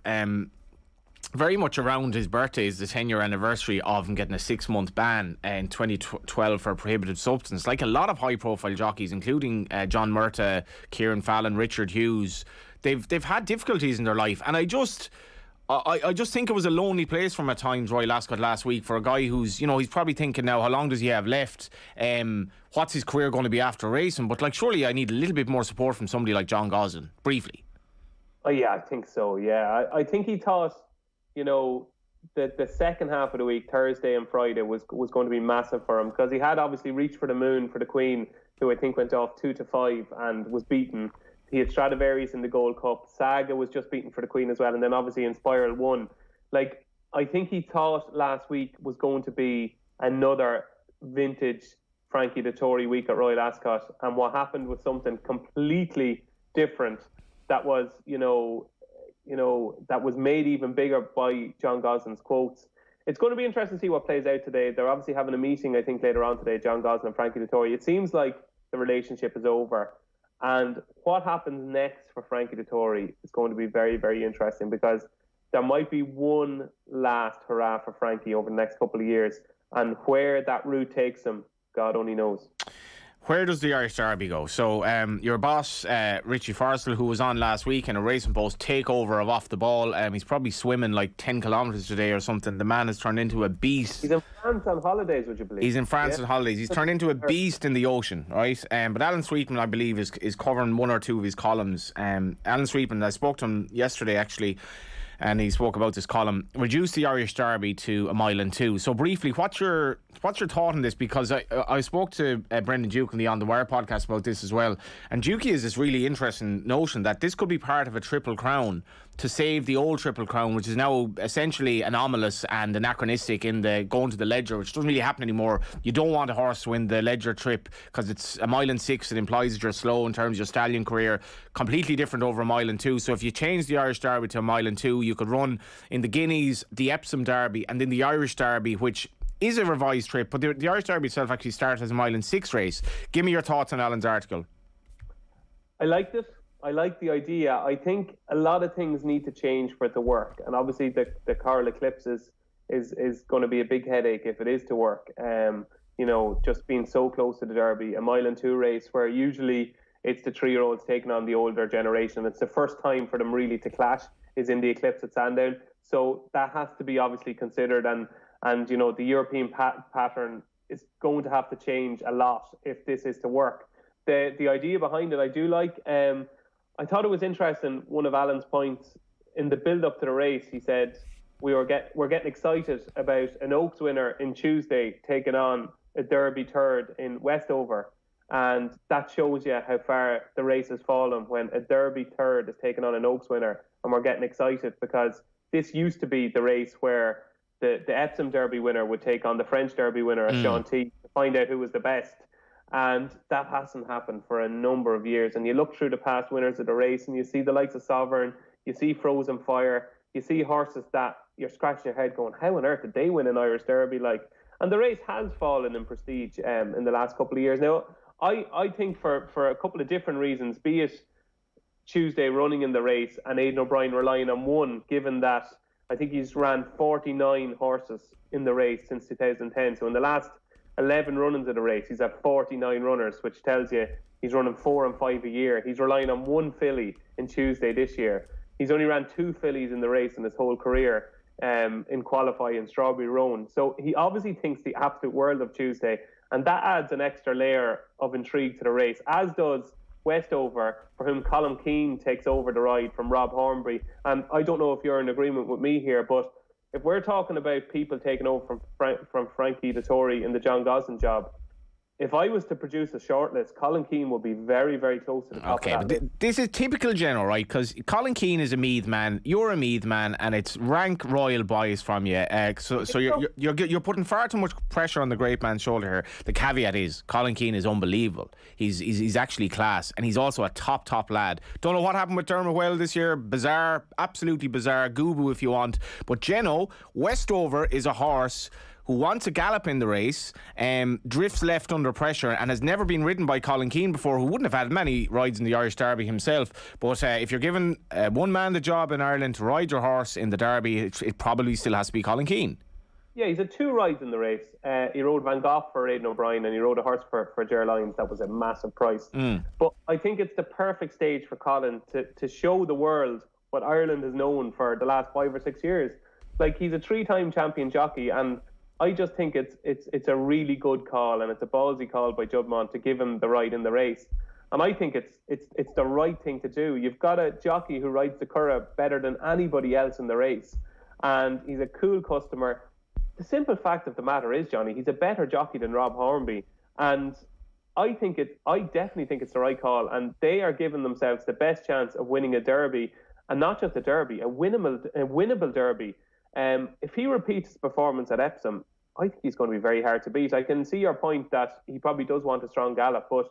Very much around his birthday is the 10-year anniversary of him getting a 6-month ban in 2012 for a prohibited substance. Like a lot of high-profile jockeys, including John Murtagh, Kieran Fallon, Richard Hughes, they've had difficulties in their life. And I just think it was a lonely place from at times, Royal Ascot last week, for a guy who's, you know, he's probably thinking now, how long does he have left? What's his career going to be after racing? But, like, surely I need a little bit more support from somebody like John Gosling, briefly. Oh, yeah, I think so, yeah. I think he thought, you know, the second half of the week, Thursday and Friday, was going to be massive for him, because he had obviously reached for the moon for the Queen, who I think went off 2-5 and was beaten. He had Stradivarius in the Gold Cup. Saga was just beaten for the Queen as well. And then obviously Inspiral won. Like, I think he thought last week was going to be another vintage Frankie Dettori week at Royal Ascot. And what happened was something completely different that was, you know, that was made even bigger by John Gosling's quotes. It's going to be interesting to see what plays out today. They're obviously having a meeting, I think, later on today, John Gosling and Frankie Dettori. It seems like the relationship is over. And what happens next for Frankie Dettori is going to be very, very interesting, because there might be one last hurrah for Frankie over the next couple of years. And where that route takes him, God only knows. Where does the Irish Derby go? So your boss, Richie Forrestal, who was on last week in a Racing Post takeover of Off the Ball, he's probably swimming like 10 kilometres today or something. The man has turned into a beast. He's in France on holidays, would you believe? He's in France on holidays. He's turned into a beast in the ocean, right? But Alan Sweetman, I believe, is covering one or two of his columns. Alan Sweetman, I spoke to him yesterday, actually, and he spoke about this column: reduce the Irish Derby to 1 mile and 2. So briefly, what's your thought on this? Because I spoke to Brendan Duke on the On The Wire podcast about this as well, and Dukey has this really interesting notion that this could be part of a Triple Crown to save the old Triple Crown, which is now essentially anomalous and anachronistic in the going to the Ledger, which doesn't really happen anymore. You don't want a horse to win the Ledger trip because it's 1 mile and 6. It implies that you're slow in terms of your stallion career. Completely different over 1 mile and 2. So if you change the Irish Derby to 1 mile and 2, you could run in the Guineas, the Epsom Derby, and then the Irish Derby, which is a revised trip, but the Irish Derby itself actually starts as a 1 mile and 6 race. Give me your thoughts on Alan's article. I liked it. I like the idea. I think a lot of things need to change for it to work, and obviously the Coral Eclipse is going to be a big headache if it is to work. Just being so close to the Derby, a 1 and 2 mile race where usually it's the 3-year-olds taking on the older generation. It's the first time for them really to clash is in the Eclipse at Sandown. So that has to be obviously considered, and the European pattern is going to have to change a lot if this is to work. The idea behind it I do like. I thought it was interesting, one of Alan's points in the build up to the race. He said we're getting excited about an Oaks winner in Tuesday taking on a Derby third in Westover. And that shows you how far the race has fallen when a Derby third is taking on an Oaks winner, and we're getting excited because this used to be the race where the Epsom Derby winner would take on the French Derby winner, Sean T, to find out who was the best. And that hasn't happened for a number of years. And you look through the past winners of the race and you see the likes of Sovereign, you see Frozen Fire, you see horses that you're scratching your head going, how on earth did they win an Irish Derby? And the race has fallen in prestige in the last couple of years. Now, I think for a couple of different reasons, be it Tuesday running in the race and Aidan O'Brien relying on one, given that I think he's ran 49 horses in the race since 2010. So in the last 11 runnings of the race, he's had 49 runners, which tells you he's running 4 and 5 a year. He's relying on one filly in Tuesday this year. He's only ran 2 fillies in the race in his whole career in qualifying Strawberry Roan. So he obviously thinks the absolute world of Tuesday, and that adds an extra layer of intrigue to the race, as does Westover, for whom Colm Keane takes over the ride from Rob Hornby. And I don't know if you're in agreement with me here, but if we're talking about people taking over from Frankie Dettori in the John Gosling job, if I was to produce a shortlist, Colm Keane would be very, very close to the top of that. Okay, but this is typical, General, right? Because Colm Keane is a Meath man, you're a Meath man, and it's rank royal bias from you. So you're putting far too much pressure on the great man's shoulder here. The caveat is Colm Keane is unbelievable. He's actually class, and he's also a top lad. Don't know what happened with Dermot Whale this year. Bizarre, absolutely bizarre. Google if you want. But Geno, Westover is a horse who wants a gallop in the race, drifts left under pressure, and has never been ridden by Colm Keane before, who wouldn't have had many rides in the Irish Derby himself. But if you're given one man the job in Ireland to ride your horse in the Derby, it probably still has to be Colm Keane. Yeah, he's had 2 rides in the race. He rode Van Gogh for Aidan O'Brien, and he rode a horse for Ger Lyons. That was a massive price. But I think it's the perfect stage for Colin to show the world what Ireland has known for the last 5 or 6 years. He's a 3-time champion jockey, and I just think it's a really good call, and it's a ballsy call by Juddmonte to give him the ride in the race. And I think it's the right thing to do. You've got a jockey who rides the Curragh better than anybody else in the race, and he's a cool customer. The simple fact of the matter is, Johnny, he's a better jockey than Rob Hornby, and I definitely think it's the right call, and they are giving themselves the best chance of winning a Derby, and not just a Derby, a winnable Derby. If he repeats his performance at Epsom, I think he's going to be very hard to beat. I can see your point that he probably does want a strong gallop, but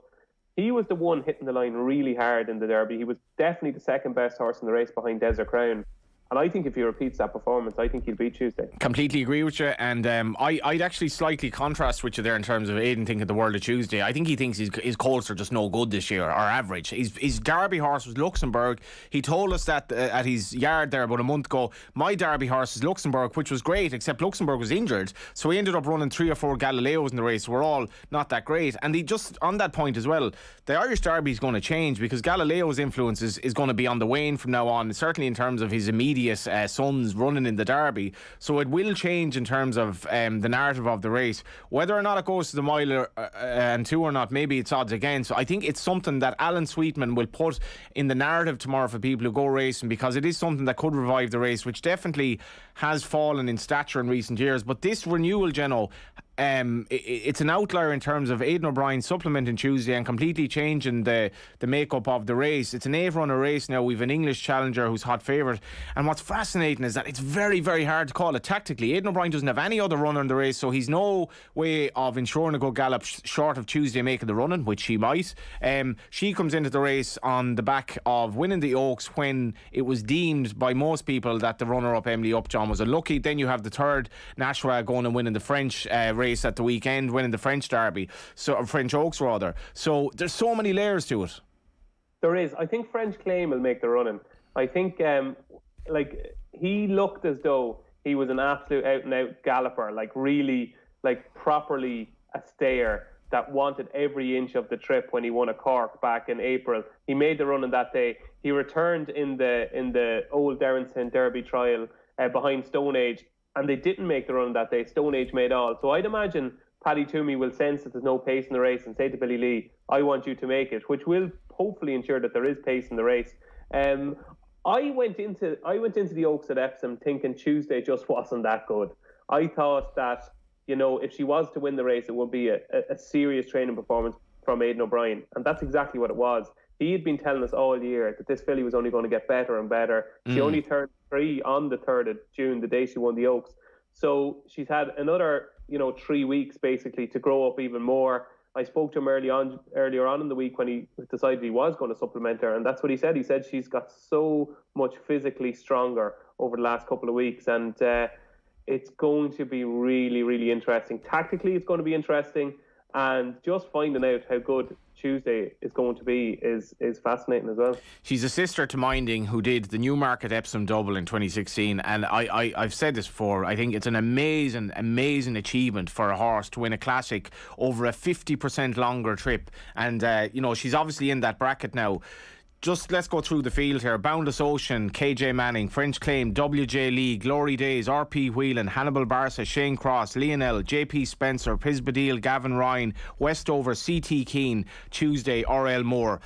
he was the one hitting the line really hard in the Derby. He was definitely the second best horse in the race behind Desert Crown. And I think if he repeats that performance, I think he'll beat Tuesday. Completely agree with you. And I'd actually slightly contrast with you there in terms of Aidan thinking the world of Tuesday. I think he thinks his colts are just no good this year, or average. His Derby horse was Luxembourg. He told us that at his yard there about a month ago, my Derby horse is Luxembourg, which was great, except Luxembourg was injured. So he ended up running 3 or 4 Galileos in the race. We're all not that great. And he just, on that point as well, the Irish Derby is going to change because Galileo's influence is going to be on the wane from now on, certainly in terms of his immediate sons running in the Derby. So it will change in terms of the narrative of the race. Whether or not it goes to the mile and 2 or not, maybe it's odds against. So I think it's something that Alan Sweetman will put in the narrative tomorrow for people who go racing, because it is something that could revive the race, which definitely has fallen in stature in recent years. But this renewal, Geno, it's an outlier in terms of Aidan O'Brien supplementing Tuesday and completely changing the makeup of the race. It's an 8-runner race now. We've an English challenger who's hot favourite, and what's fascinating is that it's very, very hard to call it tactically. Aidan O'Brien doesn't have any other runner in the race, so he's no way of ensuring a good gallop short of Tuesday making the running, which she might. She comes into the race on the back of winning the Oaks when it was deemed by most people that the runner-up Emily Upjohn was unlucky. Then you have the third Nashwa going and winning the French race at the weekend, winning the French Derby, so French Oaks rather. So there's so many layers to it. There is. I think French Claim will make the running. I think, he looked as though he was an absolute out-and-out galloper, really, properly a stayer that wanted every inch of the trip when he won a Cork back in April. He made the running that day. He returned in the old Derrynstown Derby trial behind Stone Age, and they didn't make the run that day. Stone Age made all. So I'd imagine Paddy Toomey will sense that there's no pace in the race and say to Billy Lee, I want you to make it, which will hopefully ensure that there is pace in the race. I went into the Oaks at Epsom thinking Tuesday just wasn't that good. I thought that, if she was to win the race, it would be a serious training performance from Aidan O'Brien. And that's exactly what it was. He had been telling us all year that this filly was only going to get better and better. She only turned 3 on the 3rd of June, the day she won the Oaks. So she's had another, 3 weeks basically to grow up even more. I spoke to him earlier on in the week when he decided he was going to supplement her, and that's what he said. He said she's got so much physically stronger over the last couple of weeks, and it's going to be really, really interesting. Tactically, it's going to be interesting, and just finding out how good Tuesday is going to be is fascinating as well. She's a sister to Minding, who did the Newmarket Epsom double in 2016, and I've said this before, I think it's an amazing achievement for a horse to win a classic over a 50% longer trip, and she's obviously in that bracket now. Just let's go through the field here. Boundless Ocean, KJ Manning, French Claim, WJ Lee, Glory Days, RP Whelan, Hannibal Barca, Shane Cross, Lionel, JP Spencer, Pisbadil, Gavin Ryan, Westover, CT Keane, Tuesday, RL Moore.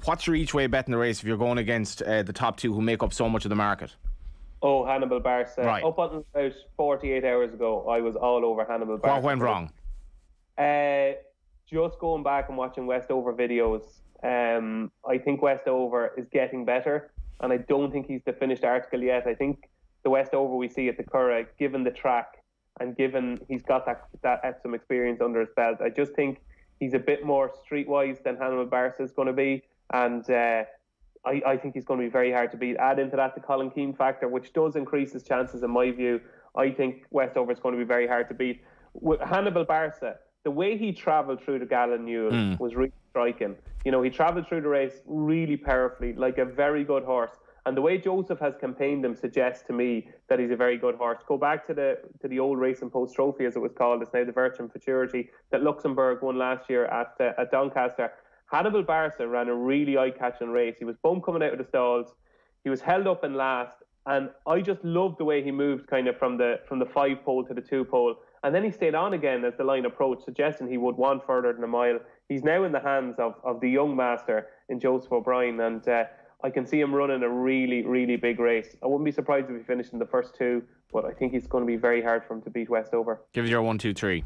What's your each way bet in the race if you're going against the top two who make up so much of the market? Oh, Hannibal Barca. Right. Up until about 48 hours ago, I was all over Hannibal Barca. What went wrong? Just going back and watching Westover videos, I think Westover is getting better, and I don't think he's the finished article yet. I think the Westover we see at the Curragh, given the track and given he's got that Epsom experience under his belt, I just think he's a bit more streetwise than Hannibal Barca is going to be, and I think he's going to be very hard to beat. Add into that the Colin Keane factor, which does increase his chances in my view. I think Westover is going to be very hard to beat. With Hannibal Barca, the way he travelled through the Gallen-Newell was really striking. He travelled through the race really powerfully, like a very good horse. And the way Joseph has campaigned him suggests to me that he's a very good horse. Go back to the old Racing Post Trophy, as it was called. It's now the Virgin Futurity that Luxembourg won last year at Doncaster. Hannibal Barca ran a really eye-catching race. He was bum coming out of the stalls. He was held up in last. And I just loved the way he moved kind of from the 5-pole to the 2-pole. And then he stayed on again as the line approached, suggesting he would want further than a mile. He's now in the hands of the young master in Joseph O'Brien, and I can see him running a really, really big race. I wouldn't be surprised if he finished in the first 2, but I think it's going to be very hard for him to beat Westover. Give us your 1, 2, 3.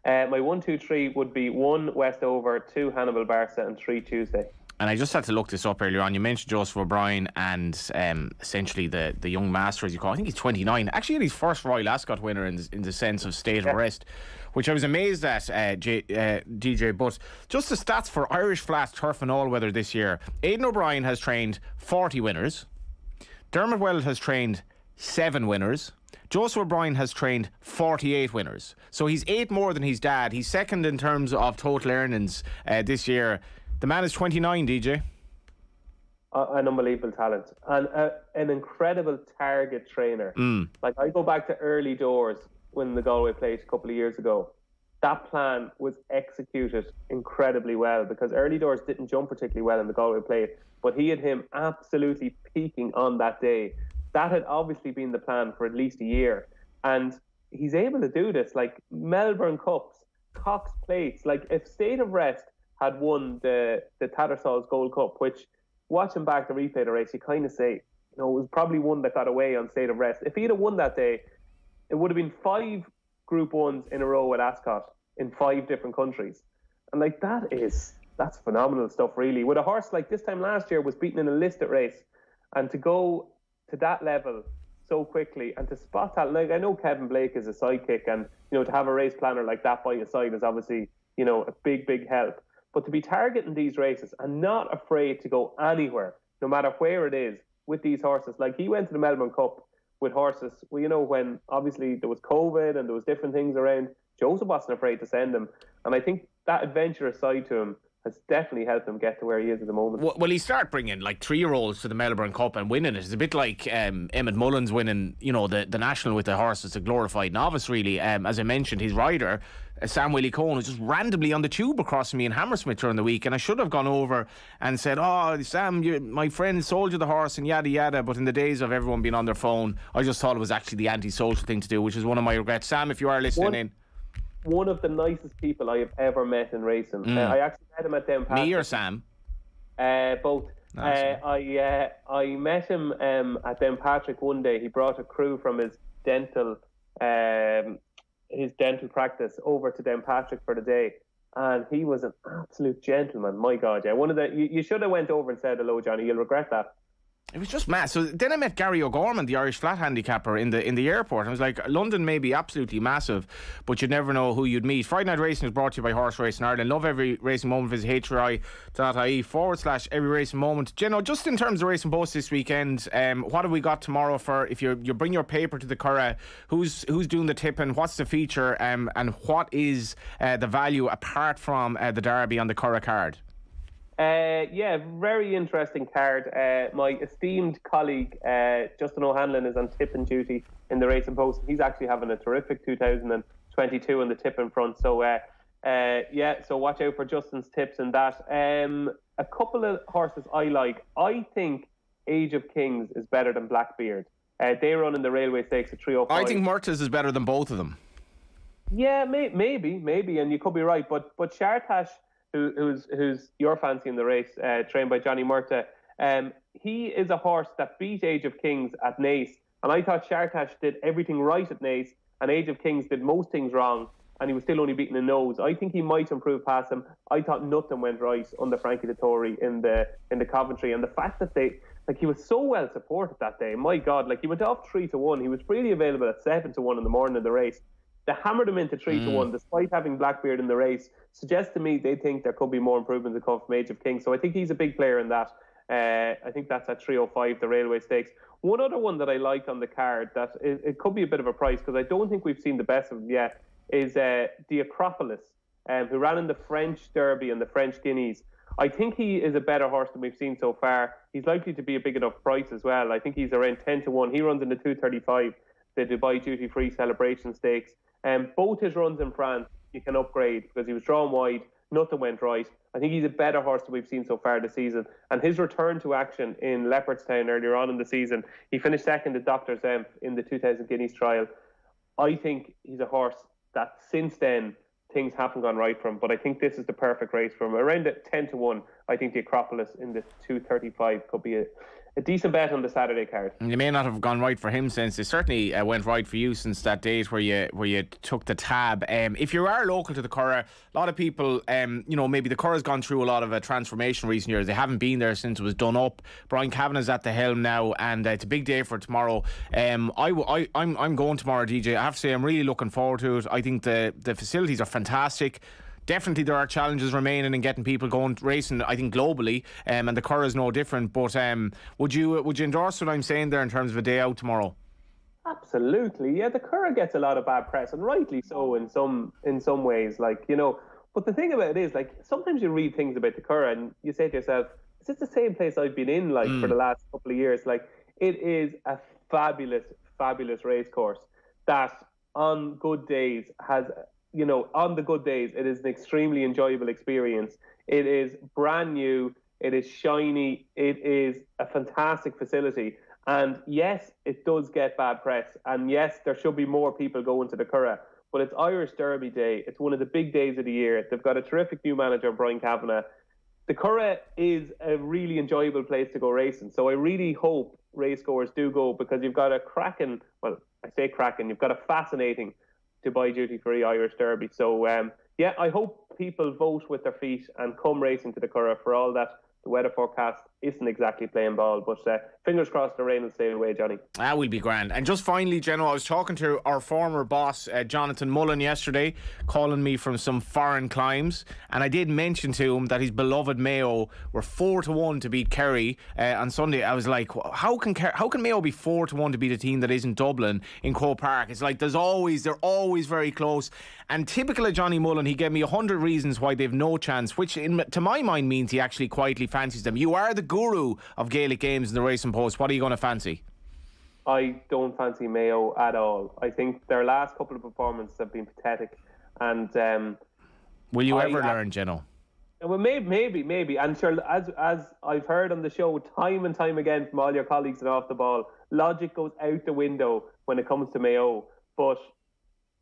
My 1, 2, 3 would be 1 Westover, 2 Hannibal Barca, and 3 Tuesday. And I just had to look this up earlier on. You mentioned Joseph O'Brien and essentially the young master, as you call it. I think he's 29. Actually, his first Royal Ascot winner in the sense of state of rest, which I was amazed at, DJ. But just the stats for Irish Flats Turf and All Weather this year. Aidan O'Brien has trained 40 winners. Dermot Weld has trained 7 winners. Joseph O'Brien has trained 48 winners. So he's 8 more than his dad. He's second in terms of total earnings this year. The man is 29, DJ. An unbelievable talent and an incredible target trainer. Like, I go back to early doors when the Galway Plate a couple of years ago. That plan was executed incredibly well because early doors didn't jump particularly well in the Galway Plate, but he had him absolutely peaking on that day. That had obviously been the plan for at least a year, and he's able to do this. Like Melbourne Cups, Cox Plates, like if State of Rest had won the Tattersall's Gold Cup, which, watching back the replay of the race, you kind of say, it was probably one that got away on State of Rest. If he'd have won that day, it would have been 5 Group 1s in a row at Ascot in 5 different countries. And like, that's phenomenal stuff, really. With a horse like this time last year was beaten in a listed race, and to go to that level so quickly and to spot that, like, I know Kevin Blake is a sidekick, and to have a race planner like that by your side is obviously a big help. But to be targeting these races and not afraid to go anywhere, no matter where it is, with these horses. Like, he went to the Melbourne Cup with horses, when obviously there was COVID and there was different things around, Joseph wasn't afraid to send them. And I think that adventurous side to him has definitely helped him get to where he is at the moment. Well, he started bringing like 3-year-olds to the Melbourne Cup and winning it. It's a bit like Emmett Mullins winning, the national with the horse as a glorified novice, really. As I mentioned, his rider, Sam Willie Cohen, was just randomly on the tube across me in Hammersmith during the week, and I should have gone over and said, "Oh, Sam, my friend sold you the horse," and yada yada. But in the days of everyone being on their phone, I just thought it was actually the anti-social thing to do, which is one of my regrets. Sam, if you are listening one of the nicest people I have ever met in racing. I actually met him at Downpatrick. Me or Sam? Both. I met him at Downpatrick one day. He brought a crew from his dental practice over to Downpatrick for the day, and he was an absolute gentleman. My God, yeah. You should have went over and said hello, Johnny. You'll regret that. It was just mad. So then I met Gary O'Gorman, the Irish flat handicapper, in the airport. I was like, London may be absolutely massive, but you'd never know who you'd meet. Friday Night Racing is brought to you by Horse Racing Ireland. Love every racing moment. Visit HRI.ie/every racing moment. Jenno, just in terms of racing posts this weekend, what have we got tomorrow for if you bring your paper to the Curragh? Who's doing the tipping? What's the feature? And what is the value apart from the Derby on the Curragh card? Very interesting card. My esteemed colleague Justin O'Hanlon is on tipping duty in the Racing Post. He's actually having a terrific 2022 on the tipping front. So so watch out for Justin's tips and that. A couple of horses I like. I think Age of Kings is better than Blackbeard. They run in the Railway Stakes at 305. I think Murtagh's is better than both of them. Yeah, maybe, and you could be right. But Shartash, who's your fancy in the race, trained by Johnny Murtagh, he is a horse that beat Age of Kings at Naas, and I thought Shartash did everything right at Naas, and Age of Kings did most things wrong, and he was still only beating a nose. I think he might improve past him. I thought nothing went right under Frankie Dettori in the Coventry, and the fact that he was so well supported that day. My God, he went off 3-1. He was freely available at 7-1 in the morning of the race. They hammered him into 3-1 despite having Blackbeard in the race. Suggests to me they think there could be more improvement to come from Age of Kings. So I think he's a big player in that. I think that's at 305, the Railway Stakes. One other one that I like on the card that it could be a bit of a price because I don't think we've seen the best of him yet is the Acropolis, who ran in the French Derby and the French Guineas. I think he is a better horse than we've seen so far. He's likely to be a big enough price as well. I think he's around 10-1. He runs in the 235, the Dubai Duty Free Celebration Stakes. Both his runs in France, you can upgrade because he was drawn wide, nothing went right. I think he's a better horse than we've seen so far this season. And his return to action in Leopardstown earlier on in the season, he finished second at Dr. Zemp in the 2000 Guineas trial. I think he's a horse that since then things haven't gone right for him, but I think this is the perfect race for him. Around at 10-1, I think the Acropolis in the 235 could be a decent bet on the Saturday card. You may not have gone right for him since it certainly went right for you since that date where you took the tab. If you are local to the Curragh, a lot of people, maybe the Curragh's gone through a lot of a transformation recent years. They haven't been there since it was done up. Brian Kavanagh's at the helm now, and it's a big day for tomorrow. I'm going tomorrow, DJ. I have to say I'm really looking forward to it. I think the facilities are fantastic. Definitely there are challenges remaining in getting people going racing, I think, globally, and the Curragh is no different. But would you endorse what I'm saying there in terms of a day out tomorrow? Absolutely, yeah. The Curragh gets a lot of bad press, and rightly so in some ways. But the thing about it is, sometimes you read things about the Curragh and you say to yourself, "Is this the same place I've been in for the last couple of years?" It is a fabulous, fabulous race course that on good days has. On the good days, it is an extremely enjoyable experience. It is brand new. It is shiny. It is a fantastic facility. And yes, it does get bad press. And yes, there should be more people going to the Curragh. But it's Irish Derby Day. It's one of the big days of the year. They've got a terrific new manager, Brian Kavanagh. The Curragh is a really enjoyable place to go racing. So I really hope racegoers do go because you've got a you've got a fascinating Dubai Duty Free Irish Derby. So I hope people vote with their feet and come racing to the Curragh for all that The weather forecast isn't exactly playing ball, but fingers crossed the rain will stay away, Johnny. That will be grand. And just finally, Jenno, I was talking to our former boss, Jonathan Mullen, yesterday, calling me from some foreign climes, and I did mention to him that his beloved Mayo were 4-1 to beat Kerry on Sunday. I was like, how can Mayo be 4-1 to beat a team that isn't Dublin in Croke Park? It's like they're always very close. And typical of Johnny Mullen, he gave me 100 reasons why they've no chance, which to my mind means he actually quietly fancies them. You are the guru of Gaelic games in the Racing Post. What are you going to fancy? I don't fancy Mayo at all. I think their last couple of performances have been pathetic. And will you ever learn, Jenno? Well, maybe. And sure, as I've heard on the show time and time again from all your colleagues and off the ball, logic goes out the window when it comes to Mayo. But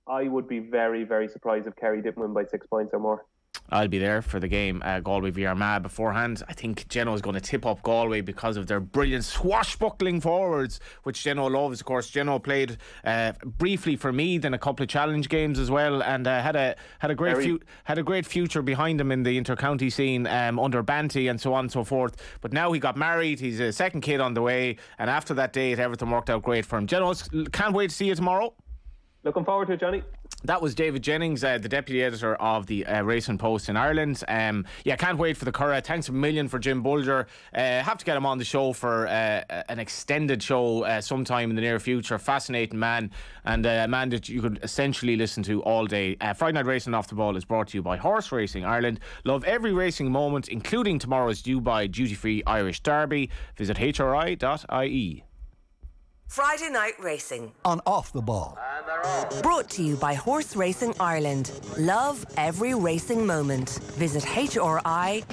I would be very, very surprised if Kerry didn't win by 6 points or more. I'll be there for the game, Galway v Armagh beforehand. I think Jenno is going to tip up Galway because of their brilliant swashbuckling forwards, which Jenno loves. Of course, Jenno played briefly for Meath in a couple of challenge games as well, and had a great future behind him in the inter-county scene under Banty and so on and so forth. But now he got married, he's a second kid on the way, and after that date, everything worked out great for him. Jenno, can't wait to see you tomorrow. Looking forward to it, Johnny. That was David Jennings, the deputy editor of the Racing Post in Ireland. Can't wait for the Curragh. Thanks a million for Jim Bolger. Have to get him on the show for an extended show sometime in the near future. Fascinating man, and a man that you could essentially listen to all day. Friday Night Racing Off the Ball is brought to you by Horse Racing Ireland. Love every racing moment, including tomorrow's Dubai duty-free Irish Derby. Visit hri.ie. Friday Night Racing on Off the Ball. Brought to you by Horse Racing Ireland. Love every racing moment. Visit hri.ie.